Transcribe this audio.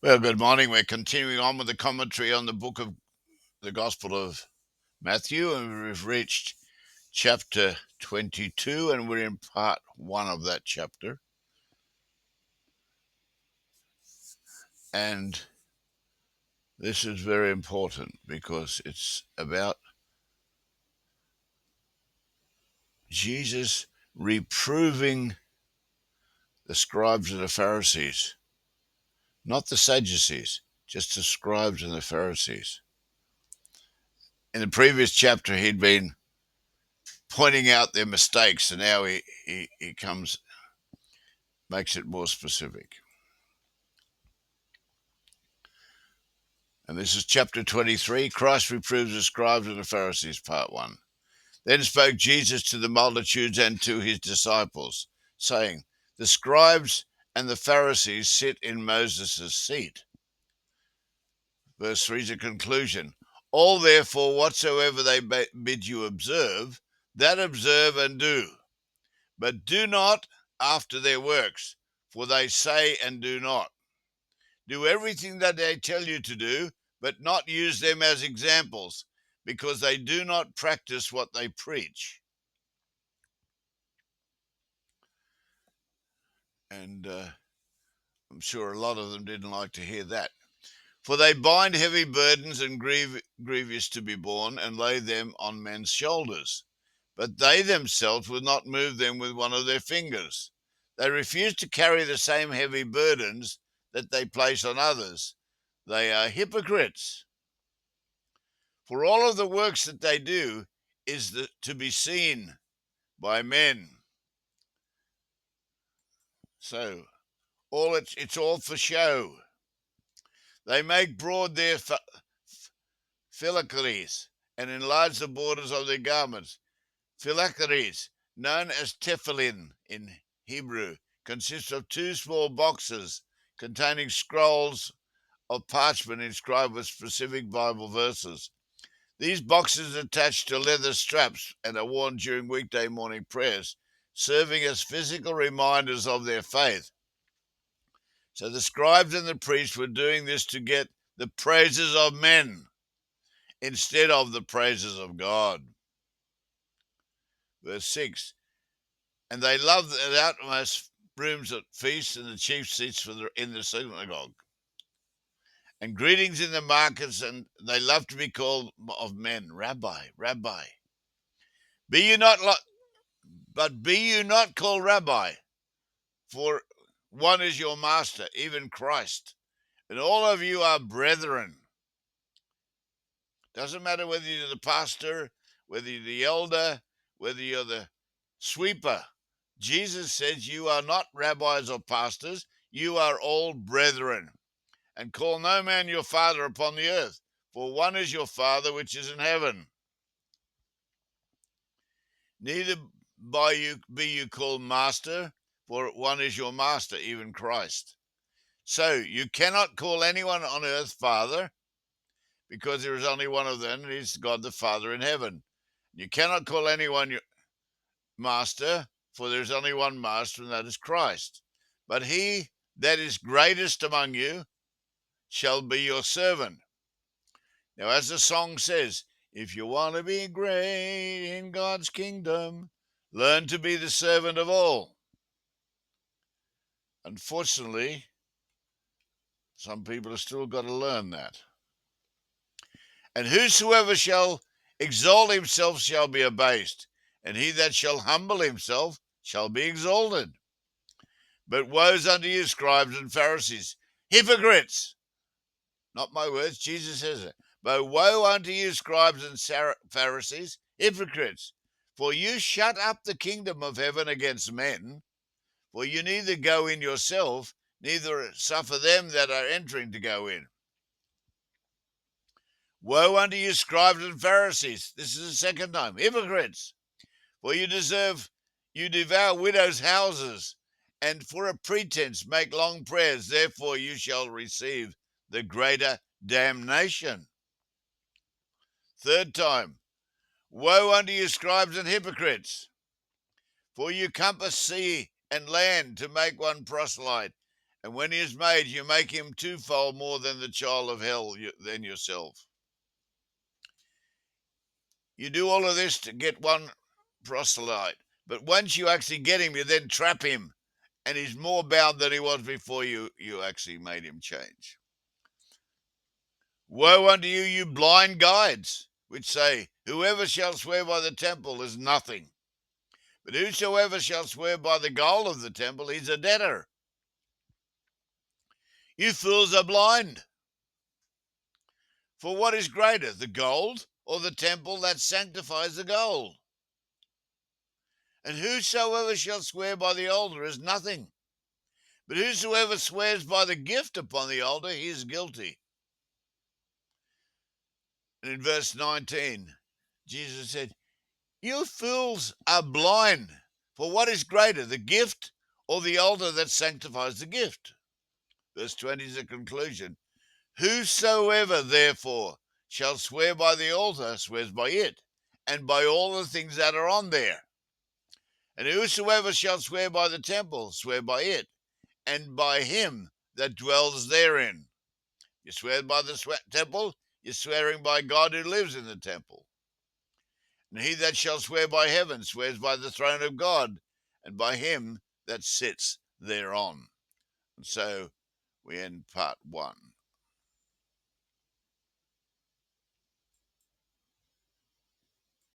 Well, good morning. We're continuing on with the commentary on the book of the Gospel of Matthew, and we've reached chapter 22, and we're in part one of that chapter. And this is very important because it's about Jesus reproving the scribes and the Pharisees, not the Sadducees, just the scribes and the Pharisees. In the previous chapter, he'd been pointing out their mistakes, and now he makes it more specific. And this is chapter 23. Christ reproves the scribes and the Pharisees, part 1. Then spoke Jesus to the multitudes and to his disciples, saying, The scribes and the Pharisees sit in Moses' seat. Verse 3 is a conclusion. All therefore whatsoever they bid you observe, that observe and do. But do not after their works, for they say and do not. Do everything that they tell you to do, but not use them as examples, because they do not practice what they preach. And I'm sure a lot of them didn't like to hear that. For they bind heavy burdens and grievous to be borne, and lay them on men's shoulders. But they themselves will not move them with one of their fingers. They refuse to carry the same heavy burdens that they place on others. They are hypocrites. For all of the works that they do is to be seen by men. So it's all for show. They make broad their phylacteries and enlarge the borders of their garments. Phylacteries, known as tefillin in Hebrew, consist of two small boxes containing scrolls of parchment inscribed with specific Bible verses. These boxes are attached to leather straps and are worn during weekday morning prayers, serving as physical reminders of their faith. So the scribes and the priests were doing this to get the praises of men instead of the praises of God. Verse 6, and they loved the outmost rooms at feasts and the chief seats in the synagogue, and greetings in the markets, and they loved to be called of men, Rabbi, Rabbi. Be you not called Rabbi, for one is your master, even Christ, and all of you are brethren. Doesn't matter whether you're the pastor, whether you're the elder, whether you're the sweeper. Jesus says you are not rabbis or pastors, you are all brethren. And call no man your father upon the earth, for one is your Father which is in heaven. Neither be you called master, for one is your master, even Christ. So you cannot call anyone on earth Father, because there is only one of them, and it's God the Father in heaven. You cannot call anyone your master, for there is only one master, and that is Christ. But he that is greatest among you shall be your servant. Now, as the song says, if you want to be great in God's kingdom, learn to be the servant of all. Unfortunately, some people have still got to learn that. And whosoever shall exalt himself shall be abased, and he that shall humble himself shall be exalted. But woes unto you, scribes and Pharisees, hypocrites! Not my words, Jesus says it. But woe unto you, scribes and Pharisees, hypocrites! For you shut up the kingdom of heaven against men, for you neither go in yourself, neither suffer them that are entering to go in. Woe unto you, scribes and Pharisees! This is the second time. Hypocrites! For you devour widows' houses, and for a pretense make long prayers. Therefore you shall receive the greater damnation. Third time. Woe unto you, scribes and hypocrites! For you compass sea and land to make one proselyte, And when he is made, you make him twofold more than the child of hell than yourself. You do all of this to get one proselyte. But once you actually get him, you then trap him. And he's more bound than he was before you actually made him change. Woe unto you, you blind guides, which say, whoever shall swear by the temple is nothing. But whosoever shall swear by the gold of the temple, he's a debtor. You fools are blind. For what is greater, the gold or the temple that sanctifies the gold? And whosoever shall swear by the altar is nothing. But whosoever swears by the gift upon the altar, he is guilty. And in verse 19, Jesus said, you fools are blind. For what is greater, the gift or the altar that sanctifies the gift? Verse 20 is the conclusion. Whosoever, therefore, shall swear by the altar swears by it, and by all the things that are on there. And whosoever shall swear by the temple swear by it, and by him that dwells therein. You swear by the temple, you're swearing by God who lives in the temple. And he that shall swear by heaven swears by the throne of God, and by him that sits thereon. And so we end part 1.